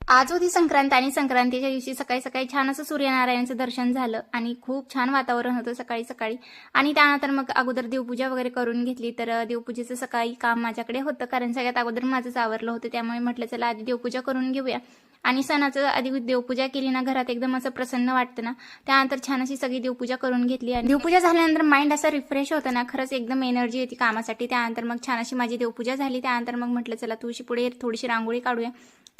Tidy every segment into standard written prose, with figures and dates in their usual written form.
आज होती संक्रांत आणि संक्रांतीच्या दिवशी सकाळी सकाळी छान असं सूर्यनारायणाचं दर्शन झालं आणि खूप छान वातावरण होतं सकाळी सकाळी. आणि त्यानंतर मग अगोदर देवपूजा वगैरे करून घेतली. तर देवपूजेचं सकाळी काम माझ्याकडे होतं, कारण सगळ्यात अगोदर माझंच आवरलं होतं. त्यामुळे म्हटलं चला आधी देवपूजा करून घेऊया. आणि सणाचं आधी देवपूजा केली ना, घरात एकदम असं प्रसन्न वाटतं ना. त्यानंतर छान अशी सगळी देवपूजा करून घेतली आणि देवपूजा झाल्यानंतर माइंड असं रिफ्रेश होतं ना, खरंच एकदम एनर्जी येते कामासाठी. त्यानंतर मग छान अशी माझी देवपूजा झाली. त्यानंतर मग म्हटलं चला तुळशी पुढे थोडीशी रांगोळी काढूया.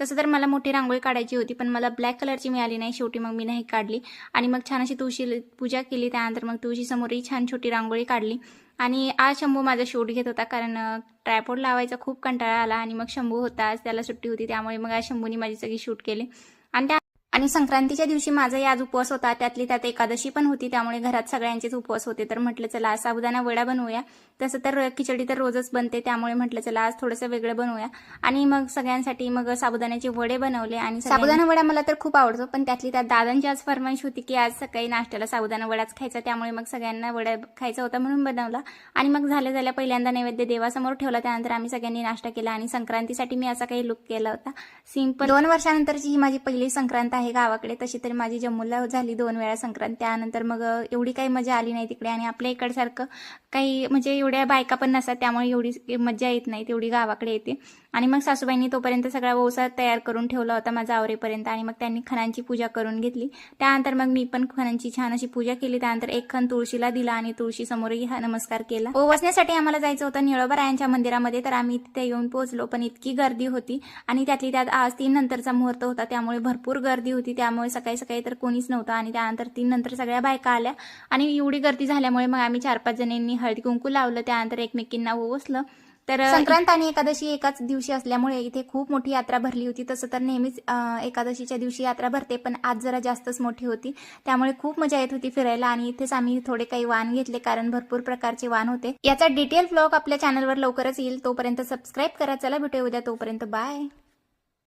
तसं तर मला मोठी रांगोळी काढायची होती, पण मला ब्लॅक कलरची मिळाली नाही. शेवटी मग मी नाही काढली आणि मग छान अशी तुळशी पूजा केली. त्यानंतर मग तुळशी समोरही छान छोटी रांगोळी काढली. आणि आज शंभू माझा शूट घेत होता, कारण ट्रायपॉड लावायचा खूप कंटाळा आला आणि मग शंभू होता, आज त्याला सुट्टी होती. त्यामुळे मग आज शंभूनी माझी सगळी शूट केली. आणि संक्रांतीच्या दिवशी माझाही आज उपवास होता, त्यातली त्यात एकादशी पण होती. त्यामुळे घरात सगळ्यांचेच उपवास होते. तर म्हटलं चला आज साबुदाणा वडा बनवूया. तसं तर खिचडी तर रोजच बनते, त्यामुळे म्हटलं चला आज थोडंसं वेगळं बनवूया. आणि मग सगळ्यांसाठी मग साबुदाण्याचे वडे बनवले. आणि साबुदाणा वडा मला तर खूप आवडतो, पण त्यातली त्यात दादांची आज फरमाईश होती की आज सकाळी नाश्त्याला साबुदाणा वडाच खायचा. त्यामुळे मग सगळ्यांना वडा खायचा होता म्हणून बनवला. आणि मग झाल्या पहिल्यांदा नैवेद्य देवासमोर ठेवला. त्यानंतर आम्ही सगळ्यांनी नाश्ता केला. आणि संक्रांतीसाठी मी असा काही लुक केला होता सिंपल. 2 वर्षानंतरची ही माझी पहिली संक्रांत आहे गावाकडे. तशी तरी माझी जम्मूला झाली 2 वेळा संक्रांत. त्यानंतर मग एवढी काही मजा आली नाही तिकडे. आणि आपल्या इकडसारखं काही म्हणजे एवढ्या बायका पण नसतात, त्यामुळे एवढी मजा येत नाही तेवढी गावाकडे येते. आणि मग सासूबाईंनी तोपर्यंत सगळा वौसा तयार करून ठेवला होता माझा आवरेपर्यंत. आणि मग त्यांनी खणांची पूजा करून घेतली. त्यानंतर मग मी पण खणांची छान अशी पूजा केली. त्यानंतर एक खण तुळशीला दिला आणि तुळशी समोरही हा नमस्कार केला. ओवासण्यासाठी आम्हाला जायचं होतं निळोबारायांच्या मंदिरामध्ये. तर आम्ही तिथे येऊन पोहोचलो, पण इतकी गर्दी होती. आणि त्यातली त्यात आज 3 नंतरचा मुहूर्त होता, त्यामुळे भरपूर गर्दी होती. त्यामुळे सकाळी सकाळी तर कोणीच नव्हतं. आणि त्यानंतर 3 नंतर सगळ्या बायका आल्या. आणि एवढी गर्दी झाल्यामुळे मग आम्ही 4-5 जणींनी हळदी कुंकू लावलं. त्यानंतर एकमेकींना ओवसलं. तर संक्रांत आणि एकादशी एकाच दिवशी असल्यामुळे इथे खूप मोठी यात्रा भरली होती. तसं तर नेहमीच एकादशीच्या दिवशी यात्रा भरते, पण आज जरा जास्तच मोठी होती. त्यामुळे खूप मजा येत होती फिरायला. आणि इथेच आम्ही थोडे काही वाण घेतले, कारण भरपूर प्रकारचे वाण होते. याचा डिटेल व्लॉग आपल्या चॅनलवर लवकरच येईल. तोपर्यंत सबस्क्राईब करा. चला भेटूया उद्या, तोपर्यंत बाय.